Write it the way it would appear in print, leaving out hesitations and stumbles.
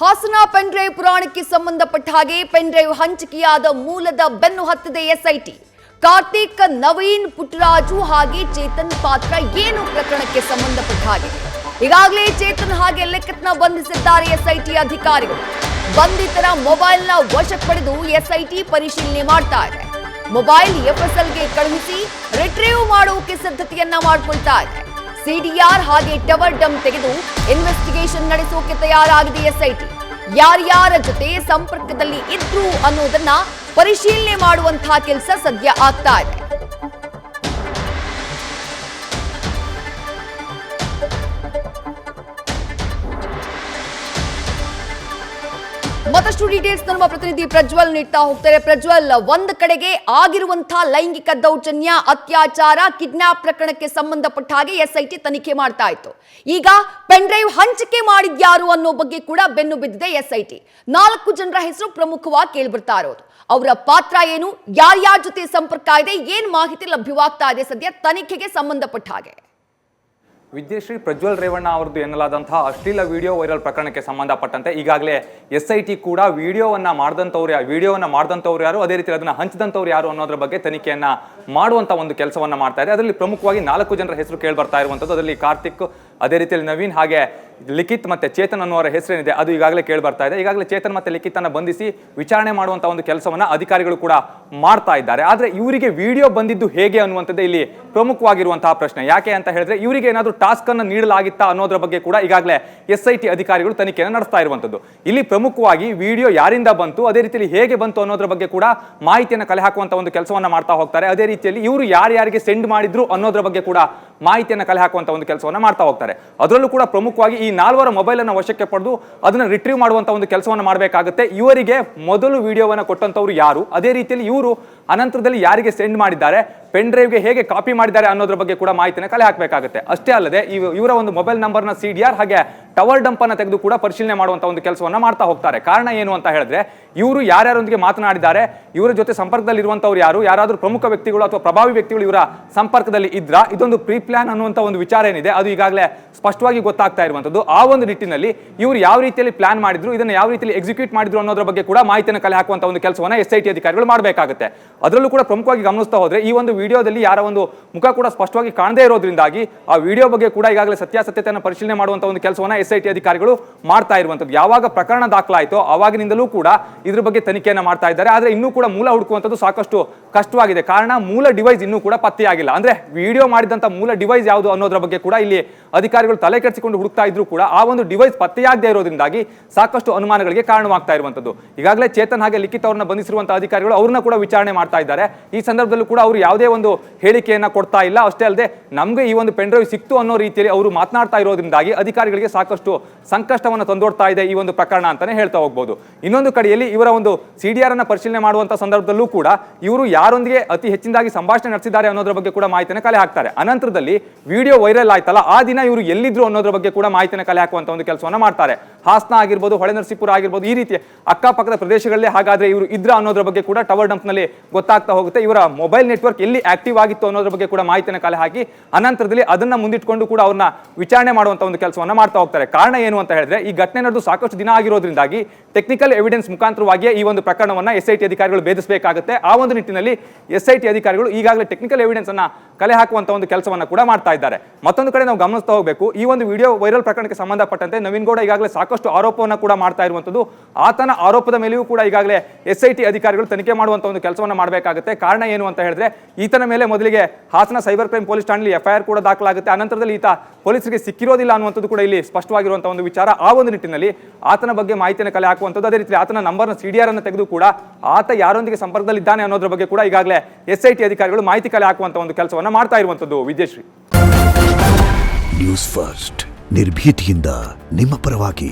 Hassan pen drive ಪುರಾಣಕ್ಕೆ ಸಂಬಂಧಪಟ್ಟ ಹಾಗೆ pen drive ಹಂಚಿಕೆಯಾದ ಮೂಲದ ಬೆನ್ನು ಹತ್ತಿದೆ ಎಸ್ಐಟಿ. ಕಾರ್ತಿಕ್, ನವೀನ್, ಪುಟ್ಟರಾಜು ಹಾಗೆ ಚೇತನ್ ಪಾತ್ರ ಏನು ಪ್ರಕರಣಕ್ಕೆ ಸಂಬಂಧಪಟ್ಟ ಹಾಗೆ ಈಗಾಗಲೇ ಚೇತನ್ ಹಾಗೆ ಲಿಖಿತ್ನ ಬಂಧಿಸಿದ್ದಾರೆ ಎಸ್ಐಟಿ ಅಧಿಕಾರಿಗಳು. ಬಂಧಿತರ ಮೊಬೈಲ್ನ ವಶಕ್ಕೆ ಪಡೆದು ಎಸ್ಐಟಿ ಪರಿಶೀಲನೆ ಮಾಡ್ತಾ ಇದೆ. ಮೊಬೈಲ್ ಎಫ್ಎಸ್ಎಲ್ಗೆ ಕಳುಹಿಸಿ ರಿಟ್ರೀವ್ ಮಾಡೋಕೆ ಸಿದ್ಧತೆಯನ್ನ ಮಾಡಿಕೊಳ್ತಾ ಇದೆ. ಸಿಡಿಆರ್ ಹಾಗೆ ಟವರ್ ಡಂಪ್ ತೆಗೆದು ಇನ್ವೆಸ್ಟಿಗೇಷನ್ ನಡೆಸೋಕೆ ತಯಾರಾಗಿದೆ ಎಸ್ಐಟಿ. ಯಾರ್ಯಾರ ಜೊತೆ ಸಂಪರ್ಕದಲ್ಲಿ ಇದ್ರು ಅನ್ನೋದನ್ನ ಪರಿಶೀಲನೆ ಮಾಡುವಂತಹ ಕೆಲಸ ಸದ್ಯ ಆಗ್ತಾ ಇದೆ. ಮತ್ತಷ್ಟು ಡೀಟೇಲ್ಸ್ ನಮ್ಮ ಪ್ರತಿನಿಧಿ ಪ್ರಜ್ವಲ್ ನೀಡ್ತಾ ಹೋಗ್ತಾರೆ. ಪ್ರಜ್ವಲ್, ಒಂದ್ ಕಡೆಗೆ ಆಗಿರುವಂತಹ ಲೈಂಗಿಕ ದೌರ್ಜನ್ಯ, ಅತ್ಯಾಚಾರ, ಕಿಡ್ನಾಪ್ ಪ್ರಕರಣಕ್ಕೆ ಸಂಬಂಧಪಟ್ಟ ಹಾಗೆ ಎಸ್ಐಟಿ ತನಿಖೆ ಮಾಡ್ತಾ ಇತ್ತು. ಈಗ ಪೆನ್ ಡ್ರೈವ್ ಹಂಚಿಕೆ ಮಾಡಿದ್ಯಾರು ಅನ್ನೋ ಬಗ್ಗೆ ಕೂಡ ಬೆನ್ನು ಬಿದ್ದಿದೆ ಎಸ್ಐಟಿ. 4 ಜನರ ಹೆಸರು ಪ್ರಮುಖವಾಗಿ ಕೇಳಿಬರ್ತಾ ಇರೋದು. ಅವರ ಪಾತ್ರ ಏನು, ಯಾರ್ಯಾರ ಜೊತೆ ಸಂಪರ್ಕ ಇದೆ, ಏನ್ ಮಾಹಿತಿ ಲಭ್ಯವಾಗ್ತಾ ಇದೆ ಸದ್ಯ ತನಿಖೆಗೆ ಸಂಬಂಧಪಟ್ಟ ಹಾಗೆ? ವಿದ್ಯಾಶ್ರೀ, ಪ್ರಜ್ವಲ್ ರೇವಣ್ಣ ಅವರದ್ದು ಎನ್ನಲಾದಂತಹ ಅಶ್ಲೀಲ ವಿಡಿಯೋ ವೈರಲ್ ಪ್ರಕರಣಕ್ಕೆ ಸಂಬಂಧಪಟ್ಟಂತೆ ಈಗಾಗಲೇ ಎಸ್ಐಟಿ ಕೂಡ ವಿಡಿಯೋವನ್ನ ಮಾಡಿದಂಥವ್ರು ಯಾರು, ಅದೇ ರೀತಿ ಅದನ್ನ ಹಂಚಿದಂಥವ್ರು ಯಾರು ಅನ್ನೋದ್ರ ಬಗ್ಗೆ ತನಿಖೆಯನ್ನ ಮಾಡುವಂತ ಒಂದು ಕೆಲಸವನ್ನ ಮಾಡ್ತಾ ಇದೆ. ಅದರಲ್ಲಿ ಪ್ರಮುಖವಾಗಿ 4 ಜನರ ಹೆಸರು ಕೇಳಿ ಬರ್ತಾ ಇರುವಂತದ್ದು. ಅದರಲ್ಲಿ ಕಾರ್ತಿಕ್, ಅದೇ ರೀತಿಯಲ್ಲಿ ನವೀನ್ ಹಾಗೆ ಲಿಖಿತ್ ಮತ್ತೆ ಚೇತನ್ ಅನ್ನುವರ ಹೆಸರೇನಿದೆ ಅದು ಈಗಾಗಲೇ ಕೇಳಿ ಬರ್ತಾ ಇದೆ. ಈಗಾಗಲೇ ಚೇತನ್ ಮತ್ತೆ ಲಿಖಿತ್ ಅನ್ನ ಬಂಧಿಸಿ ವಿಚಾರಣೆ ಮಾಡುವಂತಹ ಒಂದು ಕೆಲಸವನ್ನ ಅಧಿಕಾರಿಗಳು ಕೂಡ ಮಾಡ್ತಾ ಇದ್ದಾರೆ. ಆದ್ರೆ ಇವರಿಗೆ ವಿಡಿಯೋ ಬಂದಿದ್ದು ಹೇಗೆ ಅನ್ನುವಂಥದ್ದೇ ಇಲ್ಲಿ ಪ್ರಮುಖವಾಗಿರುವಂತಹ ಪ್ರಶ್ನೆ. ಯಾಕೆ ಅಂತ ಹೇಳಿದ್ರೆ ಇವರಿಗೆ ಏನಾದರೂ ಟಾಸ್ಕ್ ಅನ್ನು ನೀಡಲಾಗಿತ್ತಾ ಅನ್ನೋದ್ರ ಬಗ್ಗೆ ಕೂಡ ಈಗಾಗಲೇ ಎಸ್ಐಟಿ ಅಧಿಕಾರಿಗಳು ತನಿಖೆಯನ್ನು ನಡೆಸ್ತಾ ಇರುವಂತದ್ದು. ಇಲ್ಲಿ ಪ್ರಮುಖವಾಗಿ ವಿಡಿಯೋ ಯಾರಿಂದ ಬಂತು, ಅದೇ ರೀತಿಯಲ್ಲಿ ಹೇಗೆ ಬಂತು ಅನ್ನೋದ್ರ ಬಗ್ಗೆ ಕೂಡ ಮಾಹಿತಿಯನ್ನು ಕಲೆ ಹಾಕುವಂತ ಒಂದು ಕೆಲಸವನ್ನ ಮಾಡ್ತಾ ಹೋಗ್ತಾರೆ. ಅದೇ ರೀತಿಯಲ್ಲಿ ಇವರು ಯಾರ್ಯಾರಿಗೆ ಸೆಂಡ್ ಮಾಡಿದ್ರು ಅನ್ನೋದ್ರ ಬಗ್ಗೆ ಕೂಡ ಮಾಹಿತಿಯನ್ನು ಕಲೆ ಹಾಕುವಂತ ಒಂದು ಕೆಲಸವನ್ನ ಮಾಡ್ತಾ ಹೋಗ್ತಾರೆ. ಅದರಲ್ಲೂ ಕೂಡ ಪ್ರಮುಖವಾಗಿ ಈ 4 ಮೊಬೈಲ್ ಅನ್ನು ವಶಕ್ಕೆ ಪಡೆದು ಅದನ್ನ ರಿಟ್ರೀವ್ ಮಾಡುವಂತ ಒಂದು ಕೆಲಸವನ್ನು ಮಾಡಬೇಕಾಗುತ್ತೆ. ಇವರಿಗೆ ಮೊದಲು ವಿಡಿಯೋವನ್ನ ಕೊಟ್ಟಂತವ್ರು ಯಾರು, ಅದೇ ರೀತಿಯಲ್ಲಿ ಇವರು ಅನಂತರದಲ್ಲಿ ಯಾರಿಗೆ ಸೆಂಡ್ ಮಾಡಿದ್ದಾರೆ, ಪೆನ್ ಡ್ರೈವ್ಗೆ ಹೇಗೆ ಕಾಪಿ ಮಾಡಿದ್ದಾರೆ ಅನ್ನೋದ್ರ ಬಗ್ಗೆ ಕೂಡ ಮಾಹಿತಿನ ಕಲೆ ಹಾಕಬೇಕಾಗುತ್ತೆ. ಅಷ್ಟೇ ಅಲ್ಲದೆ ಇವರ ಒಂದು ಮೊಬೈಲ್ ನಂಬರ್ನ ಸಿಡಿಆರ್ ಹಾಗೆ ಟವರ್ ಡಂಪ್ ಅನ್ನ ತೆಗೆದು ಕೂಡ ಪರಿಶೀಲನೆ ಮಾಡುವಂತ ಒಂದು ಕೆಲಸವನ್ನ ಮಾಡ್ತಾ ಹೋಗ್ತಾರೆ. ಕಾರಣ ಏನು ಅಂತ ಹೇಳಿದ್ರೆ ಇವರು ಯಾರ್ಯಾರೊಂದಿಗೆ ಮಾತನಾಡಿದ್ದಾರೆ, ಇವರ ಜೊತೆ ಸಂಪರ್ಕದಲ್ಲಿ ಇರುವಂತವ್ರು ಯಾರು, ಯಾರಾದ್ರೂ ಪ್ರಮುಖ ವ್ಯಕ್ತಿಗಳು ಅಥವಾ ಪ್ರಭಾವಿ ವ್ಯಕ್ತಿಗಳು ಇವರ ಸಂಪರ್ಕದಲ್ಲಿ ಇದ್ರ, ಇದೊಂದು ಪ್ರೀ ಪ್ಲಾನ್ ಅನ್ನುವಂತ ಒಂದು ವಿಚಾರ ಏನಿದೆ ಅದು ಈಗಾಗಲೇ ಸ್ಪಷ್ಟವಾಗಿ ಗೊತ್ತಾಗ್ತಾ ಇರುವಂತದ್ದು. ಆ ಒಂದು ನಿಟ್ಟಿನಲ್ಲಿ ಇವರು ಯಾವ ರೀತಿಯಲ್ಲಿ ಪ್ಲಾನ್ ಮಾಡಿದ್ರು, ಇದನ್ನ ಯಾವ ರೀತಿಯಲ್ಲಿ ಎಕ್ಸಿಕ್ಯೂಟ್ ಮಾಡಿದ್ರು ಅನ್ನೋದ್ರ ಬಗ್ಗೆ ಕೂಡ ಮಾಹಿತಿಯನ್ನು ಕಲೆ ಹಾಕುವಂತ ಒಂದು ಕೆಲಸವನ್ನ ಎಸ್ಐಟಿ ಅಧಿಕಾರಿಗಳು ಮಾಡಬೇಕಾಗುತ್ತೆ. ಅದರಲ್ಲೂ ಕೂಡ ಪ್ರಮುಖವಾಗಿ ಗಮನಿಸ್ತಾ ಹೋದ್ರೆ ಈ ಒಂದು ವಿಡಿಯೋದಲ್ಲಿ ಯಾರ ಒಂದು ಮುಖ ಕೂಡ ಸ್ಪಷ್ಟವಾಗಿ ಕಾಣದೇ ಇರೋದ್ರಿಂದಾಗಿ ಆ ವಿಡಿಯೋ ಬಗ್ಗೆ ಕೂಡ ಈಗಾಗಲೇ ಸತ್ಯಾಸತ್ಯತೆಯನ್ನು ಪರಿಶೀಲನೆ ಮಾಡುವಂತ ಒಂದು ಕೆಲಸವನ್ನ ಎಸ್ಐಟಿ ಅಧಿಕಾರಿಗಳು ಮಾಡ್ತಾ ಇರುವಂತದ್ದು. ಯಾವಾಗ ಪ್ರಕರಣ ದಾಖಲಾಯಿತೋ ಅವಾಗಿನಿಂದಲೂ ಕೂಡ ಇದ್ರ ಬಗ್ಗೆ ತನಿಖೆಯನ್ನ ಮಾಡ್ತಾ ಇದ್ದಾರೆ. ಆದ್ರೆ ಇನ್ನೂ ಕೂಡ ಮೂಲ ಹುಡುಕುವಂತದ್ದು ಸಾಕಷ್ಟು ಕಷ್ಟವಾಗಿದೆ. ಕಾರಣ ಮೂಲ ಡಿವೈಸ್ ಇನ್ನೂ ಕೂಡ ಪತ್ತೆಯಾಗಿಲ್ಲ. ಅಂದ್ರೆ ವಿಡಿಯೋ ಮಾಡಿದಂತ ಮೂಲ ಡಿವೈಸ್ ಯಾವುದು ಅನ್ನೋದ್ರ ಬಗ್ಗೆ ಕೂಡ ಇಲ್ಲಿ ಅಧಿಕಾರಿಗಳು ತಲೆ ಕೆಡಿಸಿಕೊಂಡು ಹುಡುಕ್ತಾ ಇದ್ರು ಕೂಡ ಆ ಒಂದು ಡಿವೈಸ್ ಪತ್ತೆಯಾಗದೇ ಇರೋದ್ರಿಂದಾಗಿ ಸಾಕಷ್ಟು ಅನುಮಾನಗಳಿಗೆ ಕಾರಣವಾಗ್ತಾ ಇರುವಂತದ್ದು. ಈಗಾಗಲೇ ಚೇತನ್ ಹಾಗೆ ಲಿಖಿತ್ ಅವರನ್ನ ಬಂಧಿಸಿರುವಂತಹ ಅಧಿಕಾರಿಗಳು ಅವ್ರನ್ನ ಕೂಡ ವಿಚಾರಣೆ ಮಾಡ್ತಾ ಇದ್ದಾರೆ. ಈ ಸಂದರ್ಭದಲ್ಲೂ ಕೂಡ ಅವರು ಯಾವುದೇ ಒಂದು ಹೇಳಿಕೆಯನ್ನ ಕೊಡ್ತಾ ಇಲ್ಲ. ಅಷ್ಟೇ ಅಲ್ಲದೆ ನಮ್ಗೆ ಈ ಒಂದು ಪೆನ್ ಡ್ರೈವ್ ಸಿಕ್ತು ಅನ್ನೋ ರೀತಿಯಲ್ಲಿ ಅವರು ಮಾತನಾಡ್ತಾ ಇರೋದ್ರಿಂದಾಗಿ ಅಧಿಕಾರಿಗಳಿಗೆ ಸಾಕಷ್ಟು ಸಂಕಷ್ಟವನ್ನು ತಂದೊಡ್ತಾ ಇದೆ ಈ ಒಂದು ಪ್ರಕರಣ ಅಂತಾನೆ ಹೇಳ್ತಾ ಹೋಗ್ಬೋದು. ಇನ್ನೊಂದು ಕಡೆಯಲ್ಲಿ ಇವರ ಒಂದು ಸಿಡಿಆರ್ ಅನ್ನ ಪರಿಶೀಲನೆ ಮಾಡುವಂತಹ ಸಂದರ್ಭದಲ್ಲೂ ಕೂಡ ಇವರು ಯಾರೊಂದಿಗೆ ಅತಿ ಹೆಚ್ಚಿನದಾಗಿ ಸಂಭಾಷಣೆ ನಡೆಸಿದ್ದಾರೆ ಅನ್ನೋದ್ರ ಬಗ್ಗೆ ಕೂಡ ಮಾಹಿತಿಯನ್ನು ಕಲೆ ಹಾಕ್ತಾರೆ. ಅನಂತರದಲ್ಲಿ ವಿಡಿಯೋ ವೈರಲ್ ಆಯ್ತಲ್ಲ ಆ ದಿನ ಇವರು ಎಲ್ಲಿದ್ರು ಅನ್ನೋದ್ರ ಬಗ್ಗೆ ಕೂಡ ಮಾಹಿತಿಯನ್ನು ಕಲೆ ಹಾಕುವಂತ ಒಂದು ಕೆಲಸವನ್ನ ಮಾಡ್ತಾರೆ. ಹಾಸನ ಆಗಿರ್ಬೋದು, ಹೊಳೆನರಸೀಪುರ ಆಗಿರ್ಬೋದು, ಈ ರೀತಿಯ ಅಕ್ಕಪಕ್ಕದ ಪ್ರದೇಶಗಳಲ್ಲಿ ಹಾಗಾದ್ರೆ ಇವರು ಇದ್ರ ಅನ್ನೋದ್ರ ಬಗ್ಗೆ ಕೂಡ ಟವರ್ ಡಂಪ್ ನಲ್ಲಿ ಗೊತ್ತಾಗ್ತಾ ಹೋಗುತ್ತೆ. ಇವರ ಮೊಬೈಲ್ ನೆಟ್ವರ್ಕ್ ಎಲ್ಲಿ ಆಕ್ಟಿವ್ ಆಗಿತ್ತು ಅನ್ನೋದ್ರ ಬಗ್ಗೆ ಕೂಡ ಮಾಹಿತಿಯನ್ನು ಕಲೆ ಹಾಕಿ ಅನಂತರದಲ್ಲಿ ಅದನ್ನ ಮುಂದಿಟ್ಕೊಂಡು ಕೂಡ ಅವ್ರನ್ನ ವಿಚಾರಣೆ ಮಾಡುವಂತ ಒಂದು ಕೆಲಸವನ್ನ ಮಾಡ್ತಾ ಹೋಗ್ತಾರೆ. ಕಾರಣ ಏನು ಅಂತ ಹೇಳಿದ್ರೆ ಈ ಘಟನೆ ನಡೆದು ಸಾಕಷ್ಟು ದಿನ ಆಗಿರೋದ್ರಿಂದಾಗಿ ಟೆಕ್ನಿಕಲ್ ಎವಿಡೆನ್ಸ್ ಮುಖಾಂತರವಾಗಿಯೇ ಈ ಒಂದು ಪ್ರಕರಣವನ್ನ ಎಸ್ಐಟಿ ಅಧಿಕಾರಿಗಳು ಭೇದಿಸಬೇಕಾಗುತ್ತೆ. ಆ ಒಂದು ನಿಟ್ಟಿನಲ್ಲಿ ಎಸ್ಐಟಿ ಅಧಿಕಾರಿಗಳು ಈಗಾಗಲೇ ಟೆಕ್ನಿಕಲ್ ಎವಿಡೆನ್ಸ್ ಅನ್ನ ಕಲೆ ಹಾಕುವಂತ ಒಂದು ಕೆಲಸವನ್ನ ಕೂಡ ಮಾಡ್ತಾ ಇದ್ದಾರೆ. ಮತ್ತೊಂದು ಕಡೆ ನಾವು ಗಮನಿಸ್ತಾ ಹೋಗಬೇಕು, ಈ ಒಂದು ವಿಡಿಯೋ ವೈರಲ್ ಪ್ರಕರಣಕ್ಕೆ ಸಂಬಂಧಪಟ್ಟಂತೆ ನವೀನ್ ಗೌಡ ಈಗಾಗಲೇ ಸಾಕಷ್ಟು ಆರೋಪವನ್ನ ಕೂಡ ಮಾಡ್ತಾ ಇರುವಂತದ್ದು. ಆತನ ಆರೋಪದ ಮೇಲೆಯೂ ಕೂಡ ಈಗಾಗಲೇ ಎಸ್ಐಟಿ ಅಧಿಕಾರಿಗಳು ತನಿಖೆ ಮಾಡುವಂತ ಒಂದು ಕೆಲಸವನ್ನ ಮಾಡಬೇಕಾಗುತ್ತೆ. ಕಾರಣ ಏನು ಅಂತ ಹೇಳಿದ್ರೆ ಈತನ ಮೇಲೆ ಮೊದಲಿಗೆ ಹಾಸನ ಸೈಬರ್ ಕ್ರೈಮ್ ಪೊಲೀಸ್ ಠಾಣೆಯಲ್ಲಿ ಎಫ್ಐಆರ್ ಕೂಡ ದಾಖಲಾಗುತ್ತೆ. ಅನಂತರದಲ್ಲಿ ಈತ ಪೊಲೀಸರಿಗೆ ಸಿಕ್ಕಿರೋದಿಲ್ಲ ಅನ್ನುವಂಥದ್ದು ಕೂಡ ಇಲ್ಲಿ ಸ್ಪಷ್ಟವಾಗಿರುವಂತಹ ಒಂದು ವಿಚಾರ. ಆ ಒಂದು ನಿಟ್ಟಿನಲ್ಲಿ ಆತನ ಬಗ್ಗೆ ಮಾಹಿತಿಯನ್ನು ಕಲೆ ಹಾಕುವಂಥದ್ದು, ಅದೇ ರೀತಿ ಆತನ ನಂಬರ್ನ ಸಿಡಿಆರ್ ಅನ್ನು ತೆಗೆದು ಕೂಡ ಆತ ಯಾರೊಂದಿಗೆ ಸಂಪರ್ಕದಲ್ಲಿ ಇದ್ದಾನೆ ಅನ್ನೋದ್ರ ಬಗ್ಗೆ ಕೂಡ ಈಗಾಗಲೇ ಎಸ್ಐಟಿ ಅಧಿಕಾರಿಗಳು ಮಾಹಿತಿ ಕಲೆ ಹಾಕುವಂತ ಒಂದು ಕೆಲಸವನ್ನ ಮಾಡ್ತಾ ಇರುವಂತದ್ದು. ವಿದ್ಯಾಶ್ರೀ, ನ್ಯೂಸ್ ಫಸ್ಟ್ ನಿರ್ಭೀತಿಯಿಂದ ನಿಮ್ಮ ಪರವಾಗಿ.